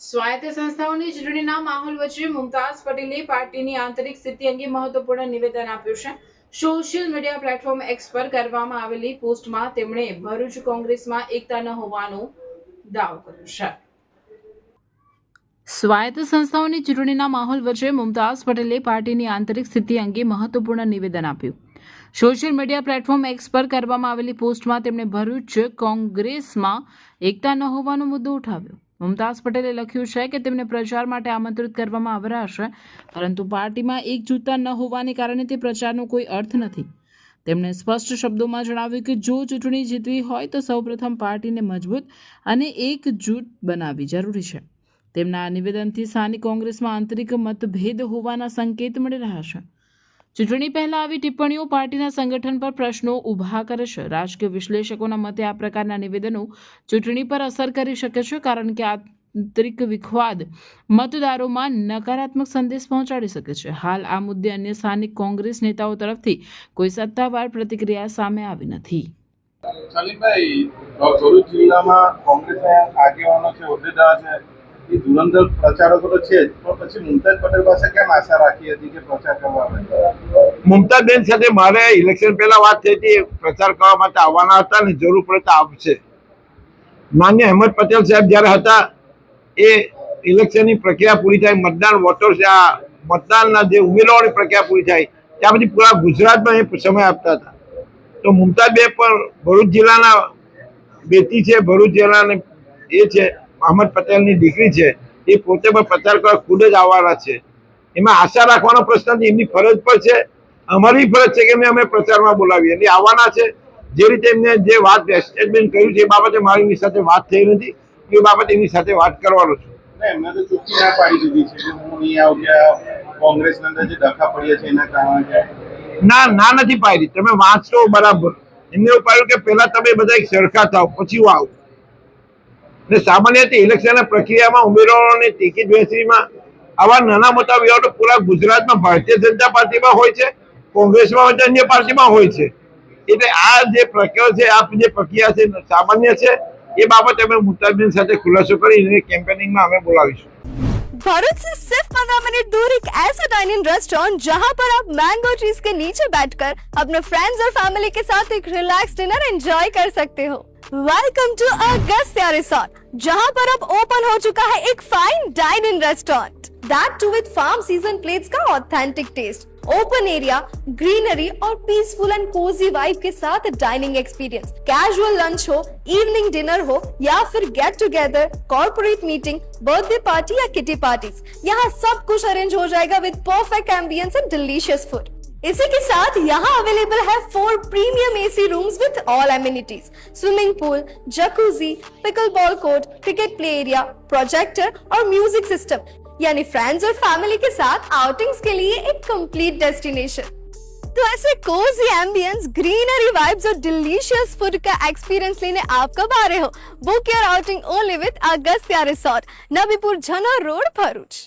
સ્વાયત્ત સંસ્થાઓની ચૂંટણીના માહોલ વચ્ચે મુમતાઝ પટેલે પાર્ટીની આંતરિક સ્થિતિ અંગે મહત્વપૂર્ણ નિવેદન આપ્યું છે। સોશિયલ મીડિયા પ્લેટફોર્મ એક્સ પર કરવામાં આવેલી પોસ્ટમાં તેમણે ભરૂચ કોંગ્રેસમાં એકતા ન હોવાનો દાવો કર્યો છે। સ્વાયત્ત સંસ્થાઓની ચૂંટણીના માહોલ વચ્ચે મુમતાઝ પટેલે પાર્ટીની આંતરિક સ્થિતિ અંગે મહત્વપૂર્ણ નિવેદન આપ્યું। સોશિયલ મીડિયા પ્લેટફોર્મ એક્સ પર કરવામાં આવેલી પોસ્ટમાં તેમણે ભરૂચ કોંગ્રેસમાં એકતા ન હોવાનો મુદ્દો ઉઠાવ્યો। મુમતાઝ પટેલે લખ્યું છે કે તેમને પ્રચાર માટે આમંત્રિત કરવામાં આવ્યા છે, પરંતુ પાર્ટીમાં એકજૂથતા ન હોવાને કારણે તે પ્રચારનો કોઈ અર્થ નથી। તેમણે સ્પષ્ટ શબ્દોમાં જણાવ્યું કે જો ચૂંટણી જીતવી હોય તો સૌપ્રથમ પાર્ટીને મજબૂત અને એકજૂથ બનાવવી જરૂરી છે। તેમના આ નિવેદનથી સ્થાનિક કોંગ્રેસમાં આંતરિક મતભેદ હોવાના સંકેત મળી રહ્યા છે। ચૂંટણી પહેલા આવી ટિપ્પણીઓ પાર્ટીના સંગઠન પર પ્રશ્નો ઊભા કરે છે। રાજકીય વિશ્લેષકોના મતે આ પ્રકારના નિવેદનો ચૂંટણી પર અસર કરી શકે છે, કારણ કે આંતરિક વિખવાદ મતદારોમાં નકારાત્મક સંદેશ પહોંચાડી શકે છે। હાલ આ મુદ્દે અન્ય સ્થાનિક કોંગ્રેસ નેતાઓ તરફથી કોઈ સત્તાવાર પ્રતિક્રિયા સામે આવી નથી। સલીમભાઈ, ભરૂચ જિલ્લામાં કોંગ્રેસના આગેવાનો છે, હોદ્દેદાર છે, એ ધુરંધર પ્રચારકો તો છે જ, પણ પછી મુમતાઝ પટેલ પાસે કેમ આશા રાખી હતી કે પ્રચાર કરવા આવે? મુમતાઝબેન સાથે મારે ઇલેક્શન પહેલા વાત થઈ હતી, પ્રચાર કરવા માટે આવવાના હતા ને જરૂર પડે તો આવશે। માન્ય અહેમદ પટેલ સાહેબ જ્યારે હતા એ ઇલેક્શનની પ્રક્રિયા પૂરી થાય, મતદાન વોટર્સ આ મતદાનના જે ઉમેદવારોની પ્રક્રિયા પૂરી થાય ત્યાં પછી પૂરા ગુજરાતમાં એ સમય આપતા હતા। તો મુમતાઝબેન પણ ભરૂચ જિલ્લાના બેટી છે, ભરૂચ જિલ્લાની એ છે, અહેમદ પટેલની દીકરી છે, એ પોતે પણ પ્રચાર કરવા ખુદ જ આવવાના છે। એમાં આશા રાખવાનો પ્રશ્ન નથી, એમની ફરજ પર છે, અમારી ફરજ છે કે અમે પ્રચારમાં બોલાવીએ, એટલે આવવાના છે। જે રીતે એમને જે વાત સ્ટેટમેન્ટ કર્યું છે એ બાબતે મારી એમની સાથે વાત થઈ નથી, એ બાબતે એમની સાથે વાત કરવાનો છું। એમને તો ચોખ્ખી ના પાડી દીધી છે કે હું નહીં આવું, કોંગ્રેસના અંદર જે ડખા પડ્યા છે એના કારણે ના નથી પાડી। તમે વાંચો બરાબર, એમને એવું પાડ્યું કે પહેલા તમે બધા એક સરખા થાવ પછી હું આવું। એટલે સામાન્ય રીતે ઇલેક્શન પ્રક્રિયામાં ઉમેદવારોની ટિકિટ વહેંચણીમાં આવા નાના મોટા વિવાદો પૂરા ગુજરાતમાં ભારતીય જનતા પાર્ટીમાં હોય છે, કોંગ્રેસમાં હોય છે, અન્ય પાર્ટીમાં હોય છે। એટલે આ જે પ્રક્રિયા છે, આ જે પ્રક્રિયા છે સામાન્ય છે, એ બાબતે અમે મુમતાઝબેન સાથે ખુલાસો કરીને કેમ્પેનિંગમાં અમે બોલાવીશું। भारत से सिर्फ 15 मिनट दूर एक ऐसा डाइनिंग रेस्टोरेंट जहां पर आप मैंगो ट्रीज के नीचे बैठकर अपने फ्रेंड्स और फैमिली के साथ एक रिलैक्स डिनर एंजॉय कर सकते हो। वेलकम टू अगस्त्या रिसोर्ट, जहां पर अब ओपन हो चुका है एक fine dining restaurant, that too with farm season plates का authentic taste, open area, greenery और पीसफुल एंड कोजी वाइब के साथ डाइनिंग एक्सपीरियंस। कैजुअल लंच हो, इवनिंग डिनर हो या फिर get together, corporate meeting, birthday party या किटी पार्टीज, यहाँ सब कुछ अरेंज हो जाएगा with perfect ambience and delicious food. इसी के साथ यहाँ अवेलेबल है 4 premium AC rooms with all amenities, swimming pool, jacuzzi, pickleball court, cricket play area, projector और म्यूजिक सिस्टम, यानी फ्रेंड्स और फैमिली के साथ आउटिंग्स के लिए एक कंप्लीट डेस्टिनेशन। तो ऐसे कोजी एम्बियंस, ग्रीनरी वाइब्स और डिलीशियस फूड का एक्सपीरियंस लेने आप कब आ रहे हो? Book your outing only with Agastya resort, Nabipur Jhanor road, Bharuch.